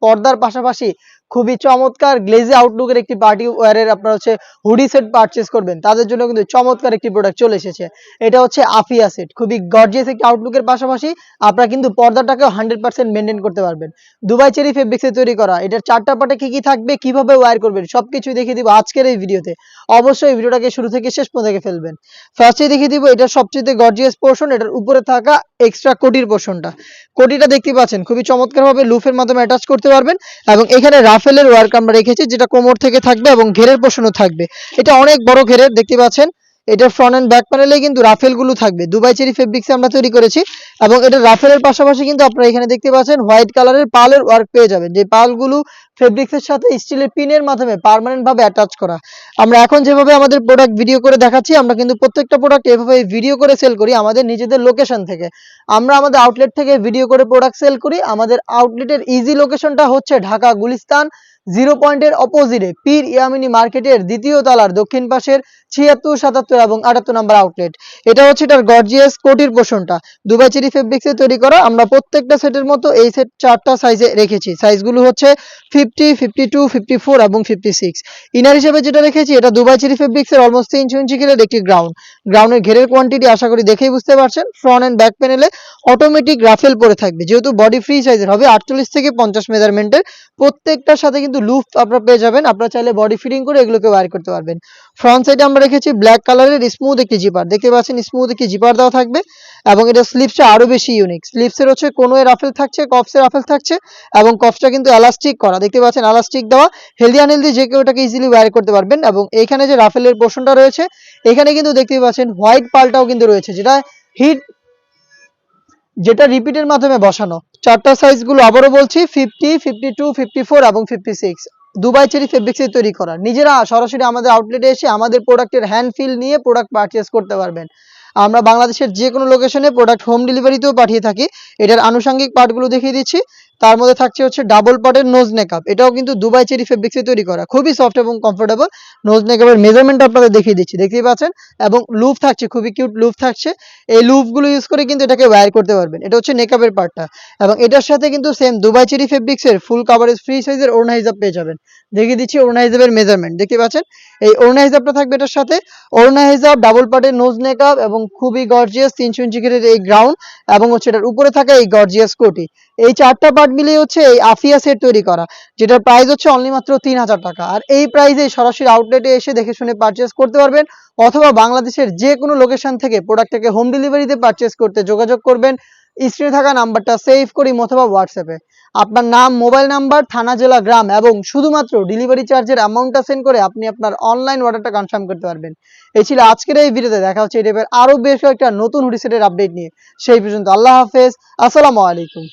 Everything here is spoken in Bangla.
পর্দার পাশাপাশি খুবই চমৎকার গ্লেজি আউটলুকের একটি পার্টি ওয়্যারের আপনার হচ্ছে হুডি সেট পারচেজ করবেন, তাদের জন্য কিন্তু চমৎকার একটি প্রোডাক্ট চলে এসেছে। এটা হচ্ছে আফিয়া সেট, খুবই গর্জিয়াস একটি আউটলুকের পাশাপাশি আপনারা কিন্তু পর্দাটাকেও 100% মেনটেন করতে পারবেন। দুবাই চেরি ফেব্রিক্সে তৈরি করা। এটার 4টা পার্টে কি কি থাকবে, কিভাবে ওয়্যার করবেন সবকিছুই দেখিয়ে দিব আজকের এই ভিডিওতে। অবশ্যই ভিডিওটাকে শুরু থেকে শেষ পর্যন্ত দেখে ফেলবেন। ফার্স্টে দেখিয়ে দিব এটার সবচেয়ে গর্জিয়াস পোর্শন, এটার উপরে থাকা এক্সট্রা কোটির পোর্শনটা। কোটিটা দেখতে পাচ্ছেন খুবই চমৎকারভাবে লুফের মাধ্যমে অ্যাটাচ করতে পারবেন এবং এখানে রাফেলের ওয়ার্ক আমরা রেখেছি, যেটা কোমর থেকে থাকবে এবং ঘেরের পোর্শনও থাকবে। এটা অনেক বড় ঘেরের দেখতে পাচ্ছেন। এটার ফ্রন্ট এন্ড ব্যাক প্যানেলে কিন্তু রাফেল গুলো থাকবে, দুবাই চেরি ফেব্রিক্সে আমরা তৈরি করেছি। এবং এটা রাফেলের পাশাপাশি কিন্তু আপনারা এখানে দেখতে পাচ্ছেন হোয়াইট কালারের পালের ওয়ার্ক পেয়ে যাবেন, যে পালগুলো ফেব্রিক্সের সাথে স্টিলের পিনের মাধ্যমে পার্মানেন্ট ভাবে অ্যাটাচ করা। আমরা এখন যেভাবে আমাদের প্রোডাক্ট ভিডিও করে দেখাচ্ছি, আমরা কিন্তু প্রত্যেকটা প্রোডাক্ট এভাবে ভিডিও করে সেল করি আমাদের নিজেদের লোকেশন থেকে। আমরা আমাদের আউটলেট থেকে ভিডিও করে প্রোডাক্ট সেল করি। আমাদের আউটলেটের ইজি লোকেশনটা হচ্ছে ঢাকা গুলিস্তান 0 পয়েন্টের অপোজিটে পীর ইয়ামিনী মার্কেটের দ্বিতীয় তলার দক্ষিণ পাশের 76, 77 এবং 78 নম্বর আউটলেট। এটা হচ্ছে এটার গর্জিয়াস কোটির পোর্শনটা, দুবাই চেরি ফেব্রিক্সে তৈরি করা। আমরা প্রত্যেকটা সেটের মতো এই সেট 4টা সাইজে রেখেছি। সাইজগুলো হচ্ছে 50, 52, 54 এবং 56। ইনার হিসেবে যেটা রেখেছি এটা দুবাই চেরি ফেব্রিক্সের অলমোস্ট 3 ইঞ্চি ঘেরের একটি গ্রাউন্ডের ঘেরের কোয়ান্টিটি আশা করি দেখেই বুঝতে পারছেন। ফ্রন্ট এন্ড ব্যাক প্যানেলে অটোমেটিক রাফেল পরে থাকবে, যেহেতু বডি ফ্রি সাইজের হবে 48 থেকে 50 মেজারমেন্টের। প্রত্যেকটার সাথে কিন্তু লুফ আপনারা পেয়ে যাবেন, আপনারা চাইলে বডি ফিটিং করে এগুলোকে ওয়্যার করতে পারবেন। ফ্রন্ট সাইডে আমরা রেখেছি ব্ল্যাক কালারের স্মুথ একটি জিপার, দেখতে পাচ্ছেন স্মুথ একটি জিপার দেওয়া থাকবে এবং এটা স্লিপসটা আরো বেশি ইউনিক। স্লিপসের হচ্ছে কোনোয় রাফেল থাকছে, কফসে রাফেল থাকছে এবং কফসটা কিন্তু এলাস্টিক করা, দেখতে পাচ্ছেন এলাস্টিক দেওয়া। হেলদি আনহেলদি যে কেউ এটাকে ইজিলি ওয়্যার করতে পারবেন। এবং এখানে যে রাফেলের পোর্শনটা রয়েছে এখানে কিন্তু দেখতে পাচ্ছেন হোয়াইট পালটাও কিন্তু রয়েছে, যেটা রিপিটের মাধ্যমে বসানো। 4টা সাইজগুলো আবারও বলছি 50, 52, 54 এবং 56। দুবাই চেরি ফেব্রিক্সে তৈরি করা। নিজেরা সরাসরি আমাদের আউটলেটে এসে আমাদের প্রোডাক্টের হ্যান্ড ফিল নিয়ে প্রোডাক্ট পারচেজ করতে পারবেন। আমরা বাংলাদেশের যে কোনো লোকেশনে প্রোডাক্ট হোম ডেলিভারিতেও পাঠিয়ে থাকি। এটার আনুষঙ্গিক পার্টগুলো দেখিয়ে দিচ্ছি। তার মধ্যে থাকছে হচ্ছে ডাবল পার্টের নোজ নেকআপ, এটাও কিন্তু দুবাই চেরি ফেব্রিক্সে তৈরি করা, খুবই সফট এবং কমফোর্টেবল। নোজ নেকআপের মেজারমেন্ট আপনাদের দেখিয়ে দিচ্ছি, দেখতেই পাচ্ছেন। এবং লুপ থাকছে, খুবই কিউট লুপ থাকছে। এই লুপগুলো ইউজ করে কিন্তু এটাকে ওয়্যার করতে পারবেন। এটা হচ্ছে নেকআপের পার্টটা। এবং এটার সাথে কিন্তু সেম দুবাই চেরি ফেব্রিক্সের ফুল কাভারেজ ফ্রি সাইজের ওড়না হিজাব পেয়ে যাবেন। দেখিয়ে দিচ্ছি ওড়না হিজাবের মেজারমেন্ট, দেখতে পাচ্ছেন। এই ওড়না হিজাবটা থাকবে এটার সাথে, ওড়না হিজাব, ডাবল পার্টের নোজ নেকআপ এবং খুবই গর্জিয়াস 300 ইঞ্চি ঘেরের এই গ্রাউন্ড এবং হচ্ছে এটার উপরে থাকা এই গর্জিয়াস কোটি। এই 4টা পার্ট মিলিয়ে হচ্ছে এই আফিয়া সেট তৈরি করা, যেটার প্রাইস হচ্ছে অনলি মাত্র 3000 টাকা। আর এই প্রাইসে সরাসরি আউটলেটে এসে দেখে শুনে পারচেজ করতে পারবেন, অথবা বাংলাদেশের যে কোনো লোকেশন থেকে প্রোডাক্টটাকে হোম ডেলিভারিতে পারচেজ করতে যোগাযোগ করবেন। স্ক্রিনে থাকা নাম্বারটা সেভ করি অথবা হোয়াটসঅ্যাপে আপনার নাম, মোবাইল নাম্বার, থানা, জেলা, গ্রাম এবং শুধুমাত্র ডেলিভারি চার্জের অ্যামাউন্টটা সেন্ড করে আপনি আপনার অনলাইন অর্ডারটা কনফার্ম করতে পারবেন। এই ছিল আজকের এই ভিডিওতে। দেখা হচ্ছে এই টাইপের আরো বেশ কয়েকটা নতুন হুডি সেটের আপডেট নিয়ে। সেই পর্যন্ত আল্লাহ হাফেজ, আসসালামু আলাইকুম।